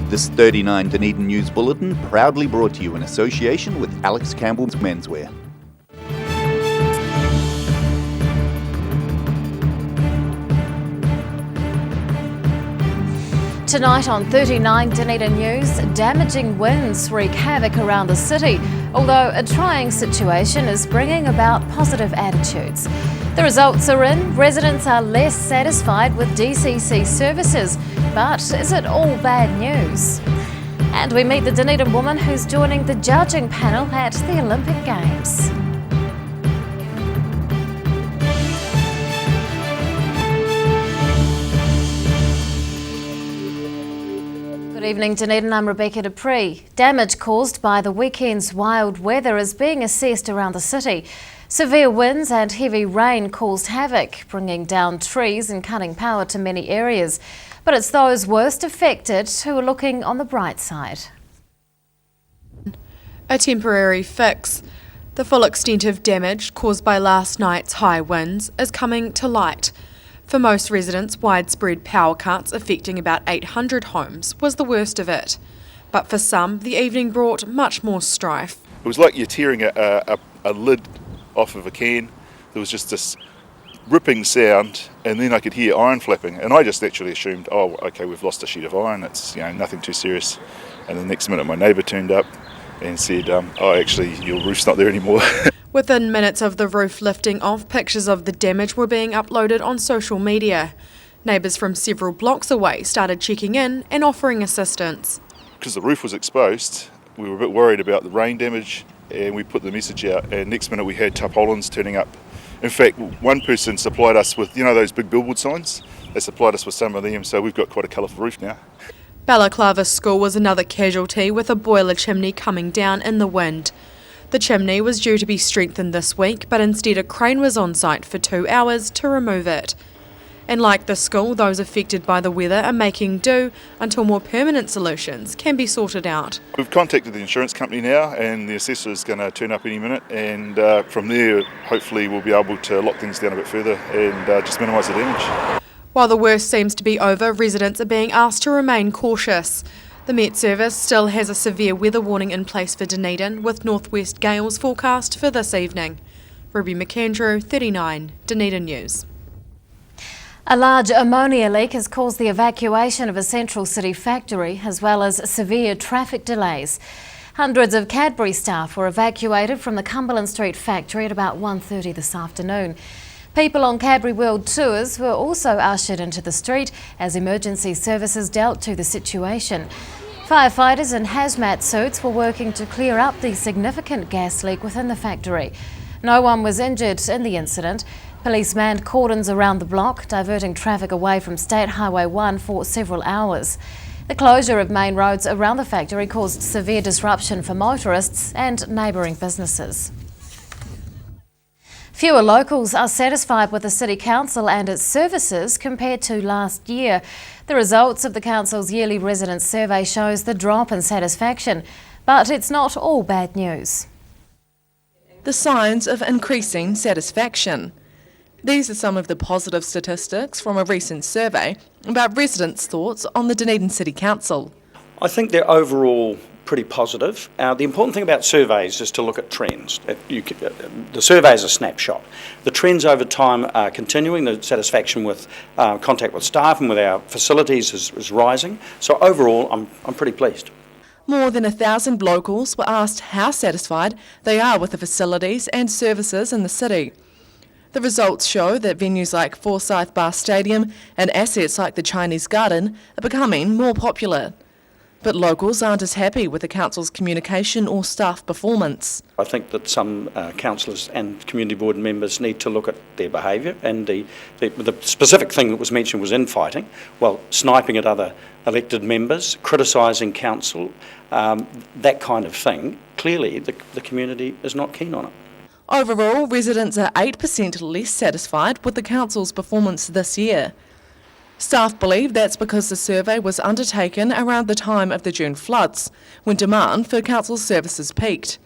This 39 Dunedin News Bulletin proudly brought to you in association with Alex Campbell's Menswear. Tonight on 39 Dunedin News, damaging winds wreak havoc around the city, although a trying situation is bringing about positive attitudes. The results are in, residents are less satisfied with DCC services, but is it all bad news? And we meet the Dunedin woman who's joining the judging panel at the Olympic Games. Good evening, Dunedin. I'm Rebecca Dupree. Damage caused by the weekend's wild weather is being assessed around the city. Severe winds and heavy rain caused havoc, bringing down trees and cutting power to many areas. But it's those worst affected who are looking on the bright side. A temporary fix. The full extent of damage caused by last night's high winds is coming to light. For most residents, widespread power cuts affecting about 800 homes was the worst of it. But for some, the evening brought much more strife. It was like you're tearing a lid off of a can. There was just this ripping sound, and then I could hear iron flapping, and I just naturally assumed, oh, okay, we've lost a sheet of iron, it's nothing too serious. And the next minute my neighbour turned up and said, oh, actually, your roof's not there anymore. Within minutes of the roof lifting off, pictures of the damage were being uploaded on social media. Neighbours from several blocks away started checking in and offering assistance. Because the roof was exposed, we were a bit worried about the rain damage, and we put the message out, and next minute we had tarpaulins turning up. In fact, one person supplied us with, those big billboard signs? They supplied us with some of them, so we've got quite a colourful roof now. Balaclava School was another casualty, with a boiler chimney coming down in the wind. The chimney was due to be strengthened this week, but instead a crane was on site for 2 hours to remove it. And like the school, those affected by the weather are making do until more permanent solutions can be sorted out. We've contacted the insurance company now, and the assessor is going to turn up any minute, and from there hopefully we'll be able to lock things down a bit further and just minimise the damage. While the worst seems to be over, residents are being asked to remain cautious. The Met Service still has a severe weather warning in place for Dunedin, with northwest gales forecast for this evening. Ruby McAndrew, 39 Dunedin News. A large ammonia leak has caused the evacuation of a central city factory, as well as severe traffic delays. Hundreds of Cadbury staff were evacuated from the Cumberland Street factory at about 1:30 this afternoon. People on Cadbury World tours were also ushered into the street as emergency services dealt to the situation. Firefighters in hazmat suits were working to clear up the significant gas leak within the factory. No one was injured in the incident. Police manned cordons around the block, diverting traffic away from State Highway 1 for several hours. The closure of main roads around the factory caused severe disruption for motorists and neighbouring businesses. Fewer locals are satisfied with the City Council and its services compared to last year. The results of the Council's yearly resident survey shows the drop in satisfaction, but it's not all bad news. The signs of increasing satisfaction. These are some of the positive statistics from a recent survey about residents' thoughts on the Dunedin City Council. I think they're overall pretty positive. The important thing about surveys is to look at trends. The survey is a snapshot. The trends over time are continuing. The satisfaction with contact with staff and with our facilities is rising. So overall, I'm pretty pleased. More than 1,000 locals were asked how satisfied they are with the facilities and services in the city. The results show that venues like Forsyth Bar Stadium and assets like the Chinese Garden are becoming more popular. But locals aren't as happy with the council's communication or staff performance. I think that some councillors and community board members need to look at their behaviour, and the specific thing that was mentioned was infighting. Well, sniping at other elected members, criticising council, that kind of thing. Clearly the community is not keen on it. Overall, residents are 8% less satisfied with the council's performance this year. Staff believe that's because the survey was undertaken around the time of the June floods, when demand for council services peaked.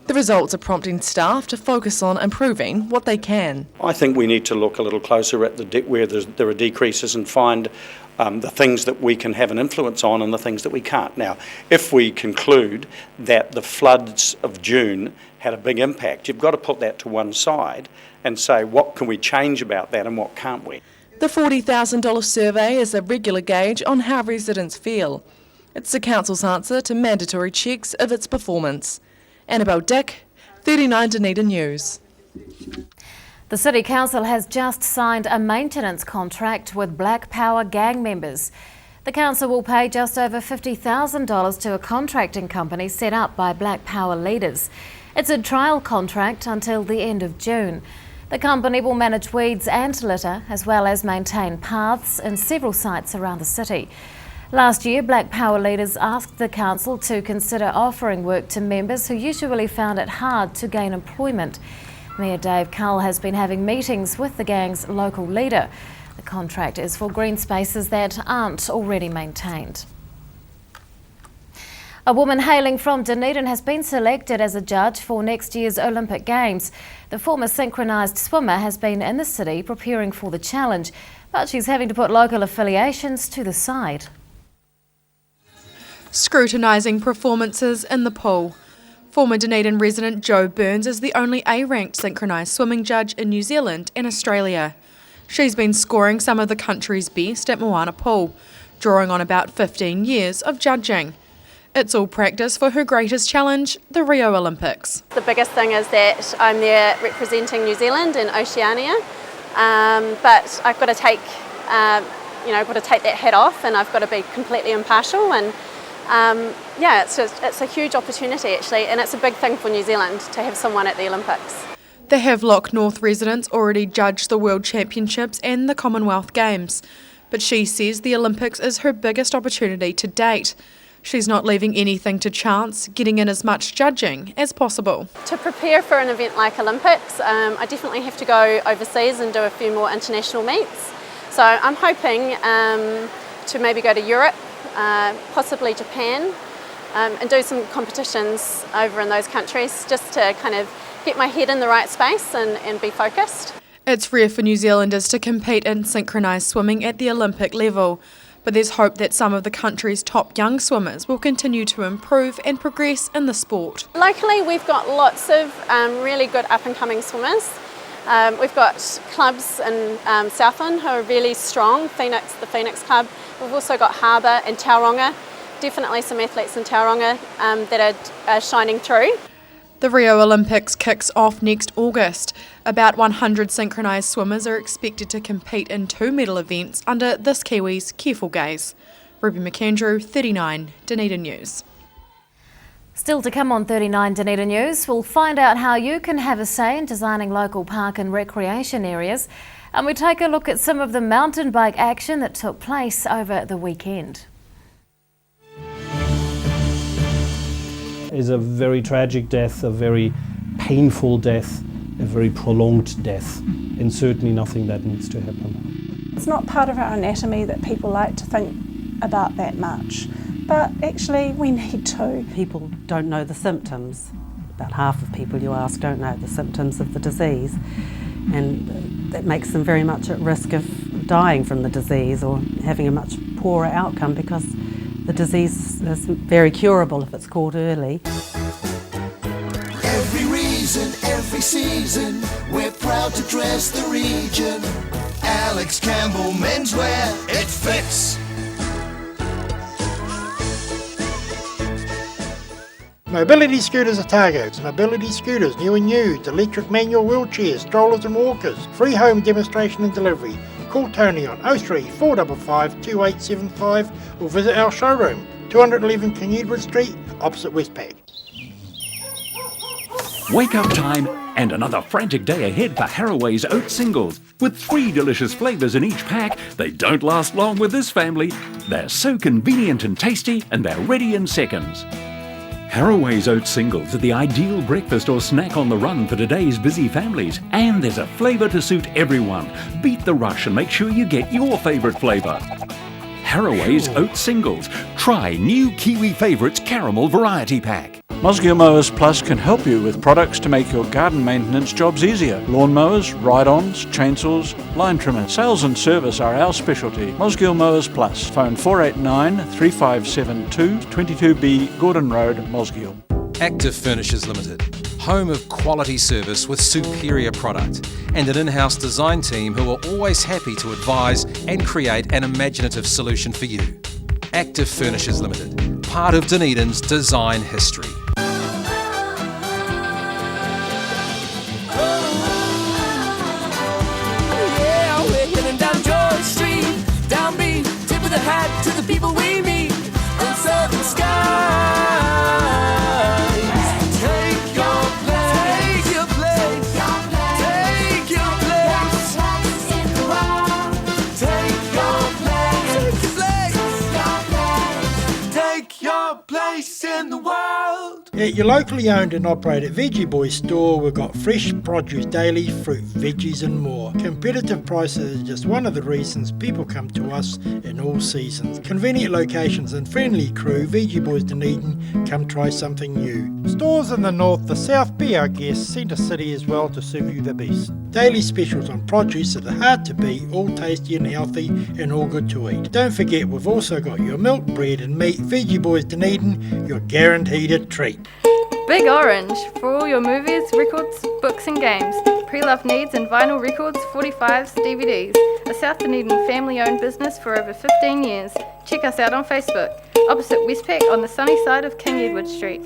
The results are prompting staff to focus on improving what they can. I think we need to look a little closer at where there are decreases and find the things that we can have an influence on and the things that we can't. Now, if we conclude that the floods of June had a big impact, you've got to put that to one side and say, what can we change about that and what can't we? The $40,000 survey is a regular gauge on how residents feel. It's the council's answer to mandatory checks of its performance. Annabelle Dick, 39 Dunedin News. The City Council has just signed a maintenance contract with Black Power gang members. The council will pay just over $50,000 to a contracting company set up by Black Power leaders. It's a trial contract until the end of June. The company will manage weeds and litter, as well as maintain paths in several sites around the city. Last year, Black Power leaders asked the council to consider offering work to members who usually found it hard to gain employment. Mayor Dave Cull has been having meetings with the gang's local leader. The contract is for green spaces that aren't already maintained. A woman hailing from Dunedin has been selected as a judge for next year's Olympic Games. The former synchronised swimmer has been in the city preparing for the challenge, but she's having to put local affiliations to the side. Scrutinising performances in the pool. Former Dunedin resident Jo Burns is the only A-ranked synchronised swimming judge in New Zealand and Australia. She's been scoring some of the country's best at Moana Pool, drawing on about 15 years of judging. It's all practice for her greatest challenge, the Rio Olympics. The biggest thing is that I'm there representing New Zealand and Oceania, but I've got to take, got to take that hat off, and I've got to be completely impartial. And it's a huge opportunity actually, and it's a big thing for New Zealand to have someone at the Olympics. The Havelock North residents already judged the World Championships and the Commonwealth Games, but she says the Olympics is her biggest opportunity to date. She's not leaving anything to chance, getting in as much judging as possible. To prepare for an event like Olympics, I definitely have to go overseas and do a few more international meets. So I'm hoping to maybe go to Europe, possibly Japan, and do some competitions over in those countries just to kind of get my head in the right space and be focused. It's rare for New Zealanders to compete in synchronised swimming at the Olympic level, but there's hope that some of the country's top young swimmers will continue to improve and progress in the sport. Locally, we've got lots of really good up-and-coming swimmers. We've got clubs in Southland who are really strong, the Phoenix Club. We've also got Harbour and Tauranga, definitely some athletes in Tauranga that are shining through. The Rio Olympics kicks off next August. About 100 synchronised swimmers are expected to compete in 2 medal events under this Kiwi's careful gaze. Ruby McAndrew, 39 Dunedin News. Still to come on 39 Dunedin News, we'll find out how you can have a say in designing local park and recreation areas, and we take a look at some of the mountain bike action that took place over the weekend. Is a very tragic death, a very painful death, a very prolonged death, and certainly nothing that needs to happen. It's not part of our anatomy that people like to think about that much, but actually we need to. People don't know the symptoms. About half of people you ask don't know the symptoms of the disease, and that makes them very much at risk of dying from the disease or having a much poorer outcome, because the disease is very curable if it's caught early. Every reason, every season, we're proud to dress the region. Alex Campbell menswear, it fits. Mobility scooters are targets. Mobility scooters, new and used, electric manual wheelchairs, strollers and walkers. Free home demonstration and delivery. Call Tony on 03 455 2875 or visit our showroom, 211 King Edward Street, opposite Westpac. Wake up time and another frantic day ahead for Haraway's Oat Singles. With 3 delicious flavours in each pack, they don't last long with this family. They're so convenient and tasty, and they're ready in seconds. Haraway's Oat Singles are the ideal breakfast or snack on the run for today's busy families. And there's a flavour to suit everyone. Beat the rush and make sure you get your favourite flavour. Haraway's Oat Singles. Try new Kiwi Favourites Caramel Variety Pack. Mosgiel Mowers Plus can help you with products to make your garden maintenance jobs easier. Lawn mowers, ride-ons, chainsaws, line trimmers. Sales and service are our specialty. Mosgiel Mowers Plus. Phone 489 3572 22B Gordon Road, Mosgiel. Active Furnishers Limited, home of quality service with superior product and an in-house design team who are always happy to advise and create an imaginative solution for you. Active Furnishers Limited, part of Dunedin's design history. Yeah, we're heading down George Street, downbeat, tip of the hat to the people we meet, and southern skies. Take your place, take your place, take your place in the world. Take your place, take your place in the world. At your locally owned and operated Veggie Boys store, we've got fresh produce daily, fruit, veggies and more. Competitive prices is just one of the reasons people come to us in all seasons. Convenient locations and friendly crew, Veggie Boys Dunedin, come try something new. Stores in the north, the south, be our guest, Centre City as well to serve you the best. Daily specials on produce that are hard to beat, all tasty and healthy and all good to eat. Don't forget we've also got your milk, bread and meat. Veggie Boys Dunedin, you're guaranteed a treat. Big Orange, for all your movies, records, books and games. Pre-loved needs and vinyl records, 45s, DVDs. A South Dunedin family-owned business for over 15 years. Check us out on Facebook, opposite Westpac on the sunny side of King Edward Street.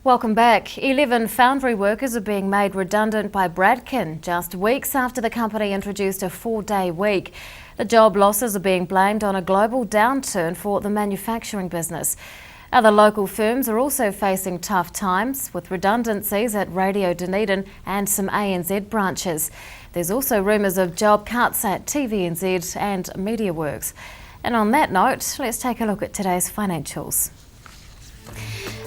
Welcome back. 11 foundry workers are being made redundant by Bradkin just weeks after the company introduced a 4-day week. The job losses are being blamed on a global downturn for the manufacturing business. Other local firms are also facing tough times with redundancies at Radio Dunedin and some ANZ branches. There's also rumours of job cuts at TVNZ and MediaWorks. And on that note, let's take a look at today's financials.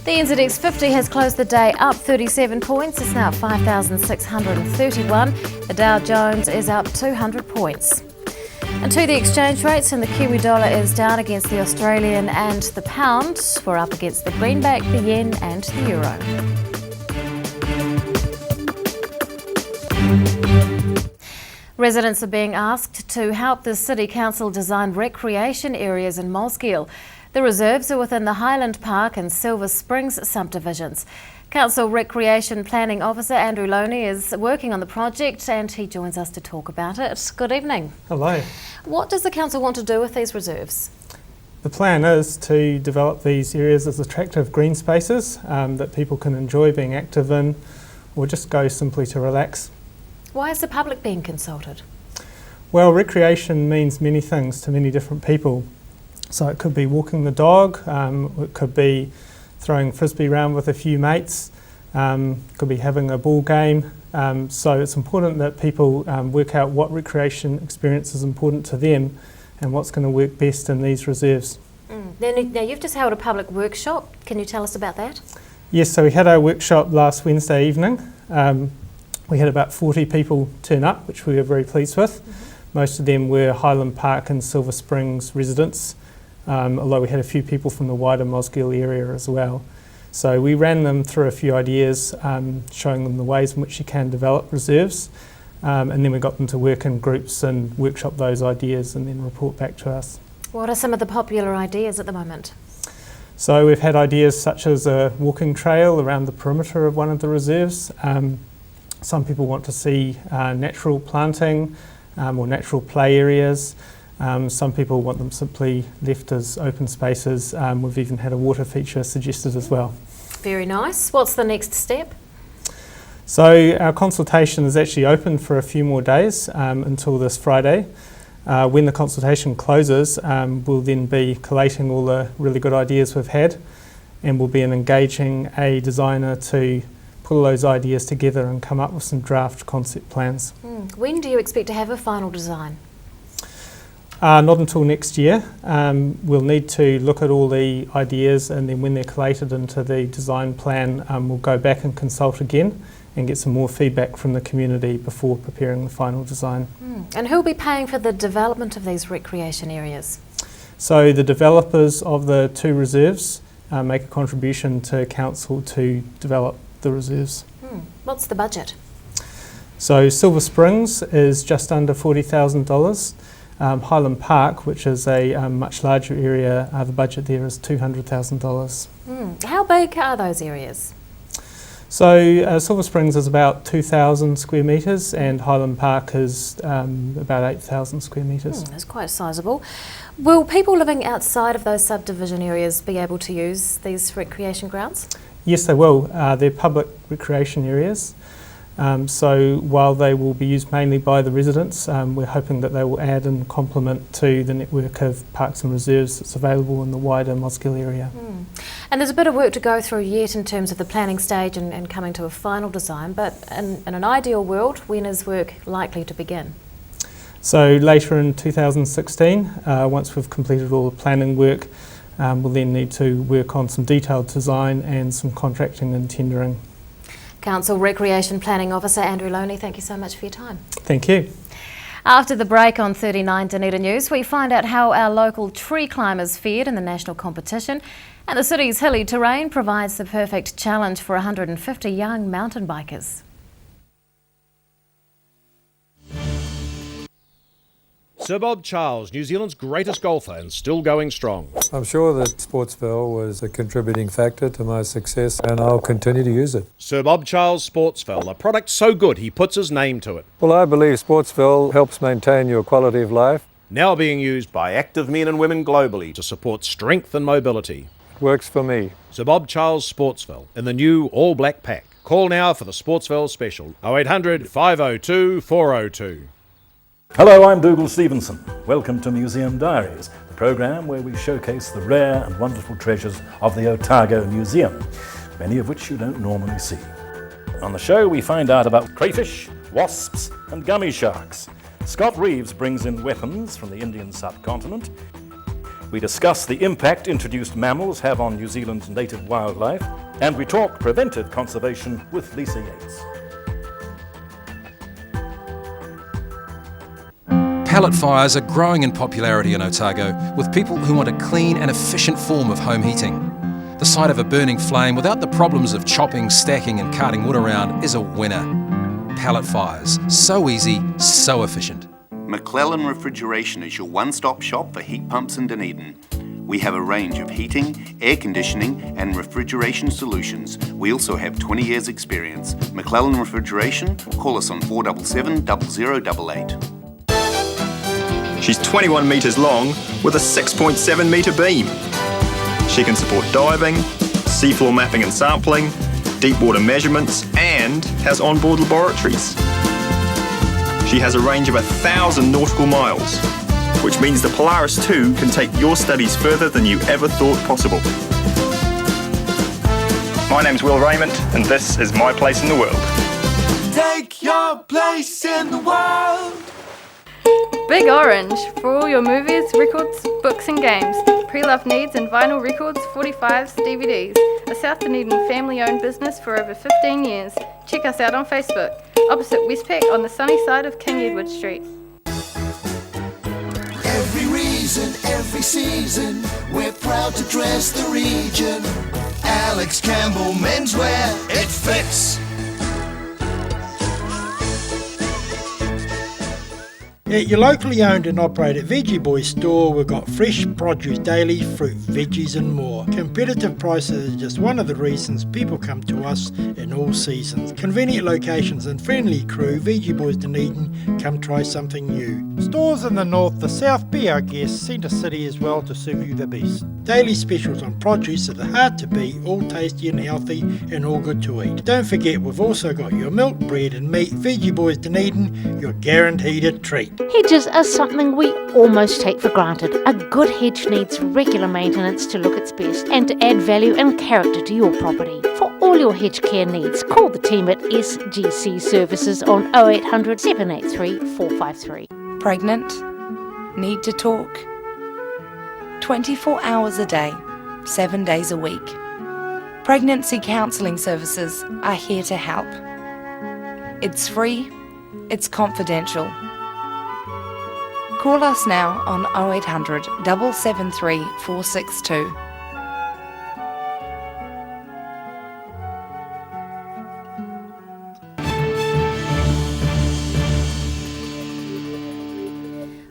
The NZX 50 has closed the day up 37 points. It's now 5,631. The Dow Jones is up 200 points. And to the exchange rates, and the Kiwi dollar is down against the Australian and the pound. We're up against the greenback, the yen and the euro. Residents are being asked to help the City Council design recreation areas in Mosgiel. The reserves are within the Highland Park and Silver Springs subdivisions. Council Recreation Planning Officer Andrew Loney is working on the project and he joins us to talk about it. Good evening. Hello. What does the Council want to do with these reserves? The plan is to develop these areas as attractive green spaces that people can enjoy being active in or just go simply to relax. Why is the public being consulted? Well, recreation means many things to many different people. So it could be walking the dog, it could be throwing frisbee around with a few mates, could be having a ball game. So it's important that people work out what recreation experience is important to them and what's going to work best in these reserves. Now you've just held a public workshop. Can you tell us about that? Yes, so we had our workshop last Wednesday evening. We had about 40 people turn up, which we were very pleased with. Most of them were Highland Park and Silver Springs residents. Although we had a few people from the wider Mosgiel area as well. So we ran them through a few ideas, showing them the ways in which you can develop reserves, and then we got them to work in groups and workshop those ideas and then report back to us. What are some of the popular ideas at the moment? So we've had ideas such as a walking trail around the perimeter of one of the reserves. Some people want to see natural planting or natural play areas. Some people want them simply left as open spaces. We've even had a water feature suggested as well. Very nice. What's the next step? So our consultation is actually open for a few more days until this Friday. When the consultation closes, we'll then be collating all the really good ideas we've had and we'll be engaging a designer to pull those ideas together and come up with some draft concept plans. When do you expect to have a final design? Not until next year. We'll need to look at all the ideas, and then when they're collated into the design plan, we'll go back and consult again and get some more feedback from the community before preparing the final design. And who will be paying for the development of these recreation areas? So the developers of the two reserves make a contribution to council to develop the reserves. What's the budget? So Silver Springs is just under $40,000. Highland Park, which is a much larger area, the budget there is $200,000. How big are those areas? So Silver Springs is about 2,000 square metres and Highland Park is about 8,000 square metres. That's quite sizable. Will people living outside of those subdivision areas be able to use these recreation grounds? Yes, they will. They're public recreation areas. So while they will be used mainly by the residents, we're hoping that they will add and complement to the network of parks and reserves that's available in the wider Mosgiel area. And there's a bit of work to go through yet in terms of the planning stage and coming to a final design, but in an ideal world, when is work likely to begin? So later in 2016, once we've completed all the planning work, we'll then need to work on some detailed design and some contracting and tendering. Council Recreation Planning Officer Andrew Loney, thank you so much for your time. Thank you. After the break on 39 Dunedin News, we find out how our local tree climbers fared in the national competition, and the city's hilly terrain provides the perfect challenge for 150 young mountain bikers. Sir Bob Charles, New Zealand's greatest golfer and still going strong. I'm sure that Sportsville was a contributing factor to my success and I'll continue to use it. Sir Bob Charles Sportsville, a product so good he puts his name to it. Well, I believe Sportsville helps maintain your quality of life. Now being used by active men and women globally to support strength and mobility. It works for me. Sir Bob Charles Sportsville in the new all black pack. Call now for the Sportsville special 0800 502 402. Hello, I'm Dougal Stevenson. Welcome to Museum Diaries, the programme where we showcase the rare and wonderful treasures of the Otago Museum, many of which you don't normally see. On the show we find out about crayfish, wasps and gummy sharks. Scott Reeves brings in weapons from the Indian subcontinent. We discuss the impact introduced mammals have on New Zealand's native wildlife, and we talk preventive conservation with Lisa Yates. Pellet fires are growing in popularity in Otago, with people who want a clean and efficient form of home heating. The sight of a burning flame without the problems of chopping, stacking and carting wood around is a winner. Pellet fires, so easy, so efficient. McClellan Refrigeration is your one-stop shop for heat pumps in Dunedin. We have a range of heating, air conditioning and refrigeration solutions. We also have 20 years experience. McClellan Refrigeration, call us on 477 0088. She's 21 metres long with a 6.7 metre beam. She can support diving, seafloor mapping and sampling, deep water measurements, and has onboard laboratories. She has a range of 1,000 nautical miles, which means the Polaris 2 can take your studies further than you ever thought possible. My name's Will Raymond, and this is My Place in the World. Take your place in the world. Big Orange for all your movies, records, books and games. Pre-loved needs and vinyl records, 45s, DVDs. A South Dunedin family-owned business for over 15 years. Check us out on Facebook, opposite Westpac on the sunny side of King Edward Street. Every reason, every season, we're proud to dress the region. Alex Campbell Menswear, it fits. At your locally owned and operated Veggie Boys store, we've got fresh produce daily, fruit, veggies and more. Competitive prices are just one of the reasons people come to us in all seasons. Convenient locations and friendly crew, Veggie Boys Dunedin, come try something new. Stores in the north, the south, be our guest, Centre City as well to serve you the best. Daily specials on produce that are hard to beat, all tasty and healthy and all good to eat. Don't forget we've also got your milk, bread and meat. Fiji Boys Dunedin, you're guaranteed a treat. Hedges are something we almost take for granted. A good hedge needs regular maintenance to look its best and to add value and character to your property. For all your hedge care needs, call the team at SGC Services on 0800 783 453. Pregnant? Need to talk? 24 hours a day, 7 days a week. Pregnancy counselling services are here to help. It's free, it's confidential. Call us now on 0800 773 462.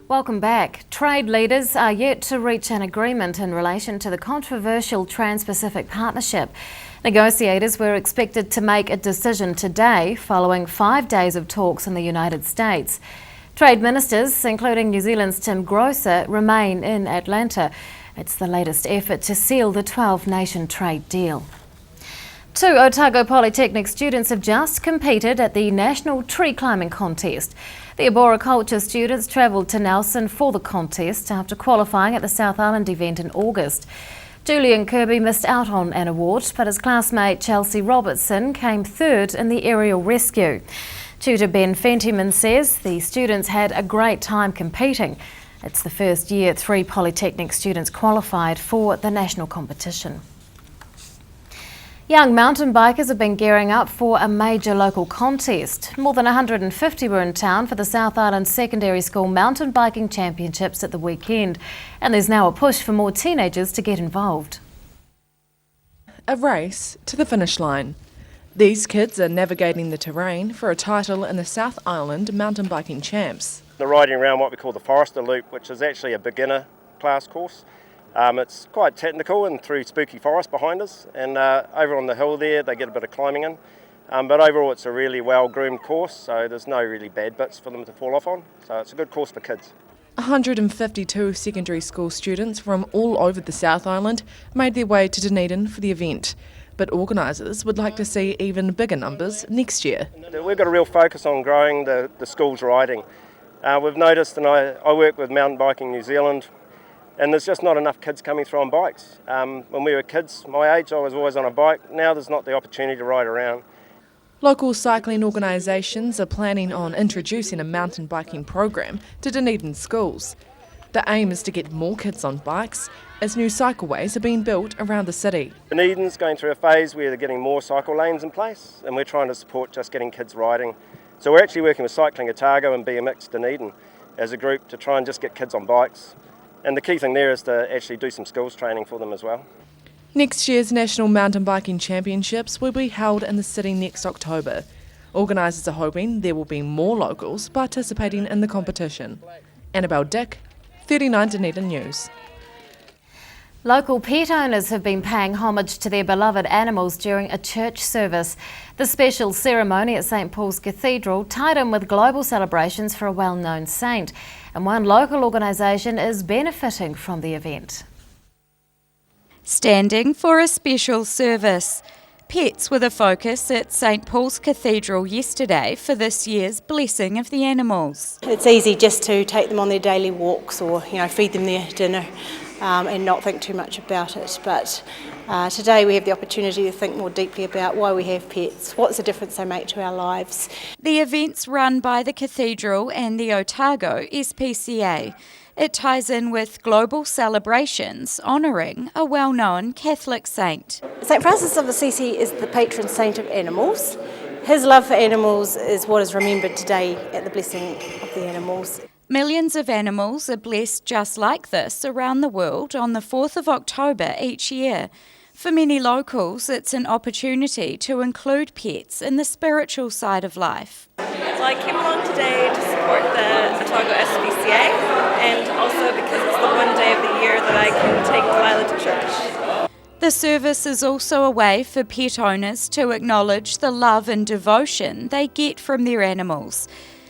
Welcome back. Trade leaders are yet to reach an agreement in relation to the controversial Trans-Pacific Partnership. Negotiators were expected to make a decision today following 5 days of talks in the United States. Trade ministers, including New Zealand's Tim Grosser, remain in Atlanta. It's the latest effort to seal the 12-nation trade deal. 2 Otago Polytechnic students have just competed at the National Tree Climbing Contest. The arboriculture students travelled to Nelson for the contest after qualifying at the South Island event in August. Julian Kirby missed out on an award, but his classmate Chelsea Robertson came third in the aerial rescue. Tutor Ben Fentiman says the students had a great time competing. It's the first year 3 Polytechnic students qualified for the national competition. Young mountain bikers have been gearing up for a major local contest. More than 150 were in town for the South Island Secondary School Mountain Biking Championships at the weekend, and there's now a push for more teenagers to get involved. A race to the finish line. These kids are navigating the terrain for a title in the South Island Mountain Biking Champs. They're riding around what we call the Forester Loop, which is actually a beginner class course. It's quite technical and through spooky forest behind us, and over on the hill there they get a bit of climbing in, but overall it's a really well groomed course, so there's no really bad bits for them to fall off on, so it's a good course for kids. 152 secondary school students from all over the South Island made their way to Dunedin for the event, but organisers would like to see even bigger numbers next year. We've got a real focus on growing the school's riding. We've noticed, and I work with Mountain Biking New Zealand, and there's just not enough kids coming through on bikes. When we were kids, my age, I was always on a bike. Now there's not the opportunity to ride around. Local cycling organisations are planning on introducing a mountain biking program to Dunedin schools. The aim is to get more kids on bikes as new cycleways are being built around the city. Dunedin's going through a phase where they're getting more cycle lanes in place, and we're trying to support just getting kids riding. So we're actually working with Cycling Otago and BMX Dunedin as a group to try and just get kids on bikes. And the key thing there is to actually do some skills training for them as well. Next year's National Mountain Biking Championships will be held in the city next October. Organisers are hoping there will be more locals participating in the competition. Annabelle Dick, 39 Dunedin News. Local pet owners have been paying homage to their beloved animals during a church service. The special ceremony at St Paul's Cathedral tied in with global celebrations for a well-known saint, and one local organisation is benefiting from the event. Standing for a special service. Pets were the focus at St Paul's Cathedral yesterday for this year's Blessing of the Animals. It's easy just to take them on their daily walks or feed them their dinner and not think too much about it. But today we have the opportunity to think more deeply about why we have pets, what's the difference they make to our lives. The event's run by the Cathedral and the Otago SPCA. It ties in with global celebrations honouring a well-known Catholic saint. St Francis of Assisi is the patron saint of animals. His love for animals is what is remembered today at the Blessing of the Animals. Millions of animals are blessed just like this around the world on the 4th of October each year. For many locals, it's an opportunity to include pets in the spiritual side of life. So I came along today to support the Otago SPCA, and also because it's the one day of the year that I can take Lila to church. The service is also a way for pet owners to acknowledge the love and devotion they get from their animals.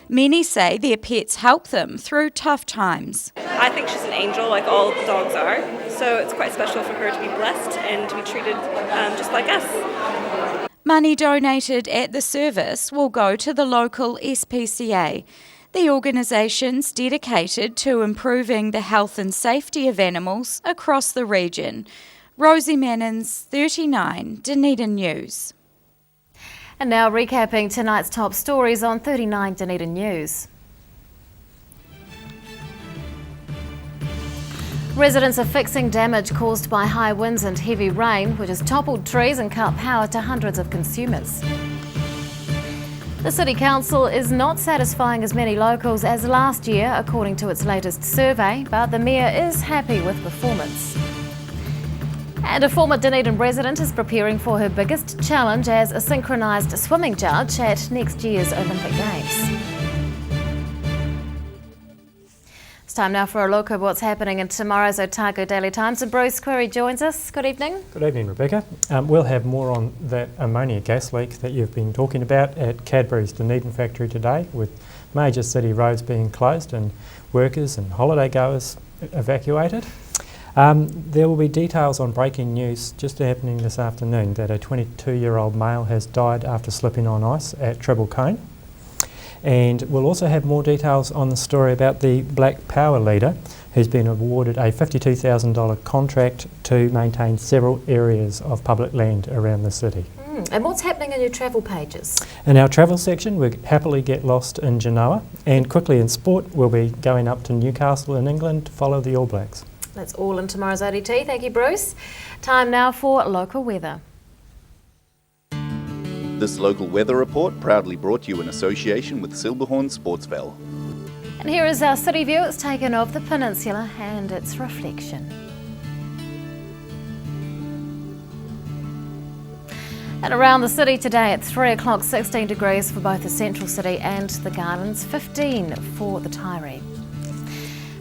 Many say their pets help them through tough times. I think she's an angel, like all dogs are. So it's quite special for her to be blessed and to be treated just like us. Money donated at the service will go to the local SPCA. The organisation's dedicated to improving the health and safety of animals across the region. Rosie Mannins, 39, Dunedin News. And now recapping tonight's top stories on 39 Dunedin News. Residents are fixing damage caused by high winds and heavy rain, which has toppled trees and cut power to hundreds of consumers. The City Council is not satisfying as many locals as last year, according to its latest survey, but the Mayor is happy with performance. And a former Dunedin resident is preparing for her biggest challenge as a synchronised swimming judge at next year's Olympic Games. It's time now for a look at what's happening in tomorrow's Otago Daily Times. And Bruce Query joins us. Good evening. Good evening, Rebecca. We'll have more on that ammonia gas leak that you've been talking about at Cadbury's Dunedin factory today, with major city roads being closed and workers and holiday goers evacuated. There will be details on breaking news just happening this afternoon that a 22-year-old male has died after slipping on ice at Treble Cone. And we'll also have more details on the story about the Black Power leader who's been awarded a $52,000 contract to maintain several areas of public land around the city. And what's happening in your travel pages? In our travel section, we happily get lost in Genoa, and quickly in sport, we'll be going up to Newcastle in England to follow the All Blacks. That's all in tomorrow's ODT. Thank you, Bruce. Time now for local weather. This local weather report proudly brought to you in association with Silberhorn Sportsville. And here is our city view. It's taken of the peninsula and its reflection. And around the city today at 3 o'clock, 16 degrees for both the central city and the gardens, 15 for the Tyree.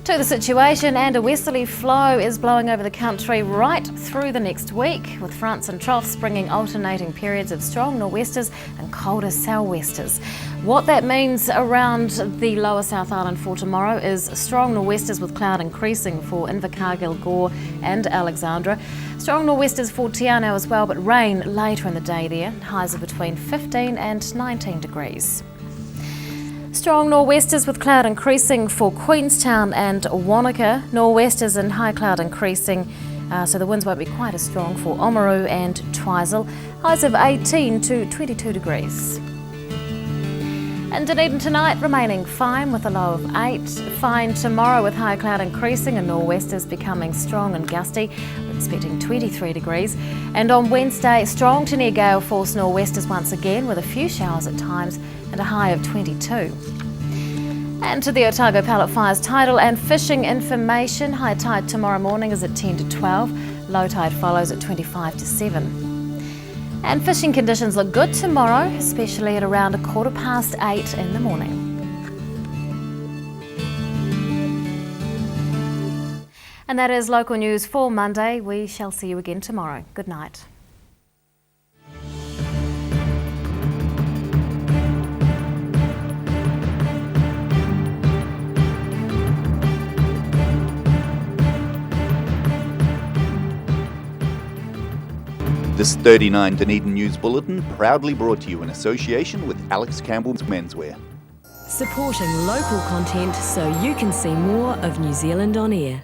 To the situation, and a westerly flow is blowing over the country right through the next week, with fronts and troughs bringing alternating periods of strong nor'westers and colder sou'westers. What that means around the lower South Island for tomorrow is strong nor'westers with cloud increasing for Invercargill, Gore and Alexandra. Strong nor'westers for Te Anau as well, but rain later in the day there, highs of between 15 and 19 degrees. Strong nor'westers with cloud increasing for Queenstown and Wanaka. Nor'westers and high cloud increasing, so the winds won't be quite as strong for Oamaru and Twizel. Highs of 18 to 22 degrees. And Dunedin tonight remaining fine with a low of 8. Fine tomorrow with high cloud increasing and nor'westers becoming strong and gusty. We're expecting 23 degrees. And on Wednesday, strong to near gale force nor'westers once again with a few showers at times and a high of 22. And to the Otago Pallet Fires tidal and fishing information. High tide tomorrow morning is at 10 to 12. Low tide follows at 25 to 7. And fishing conditions look good tomorrow, especially at around 8:15 in the morning. And that is local news for Monday. We shall see you again tomorrow. Good night. This 39 Dunedin News Bulletin proudly brought to you in association with Alex Campbell's Menswear. Supporting local content so you can see more of New Zealand on air.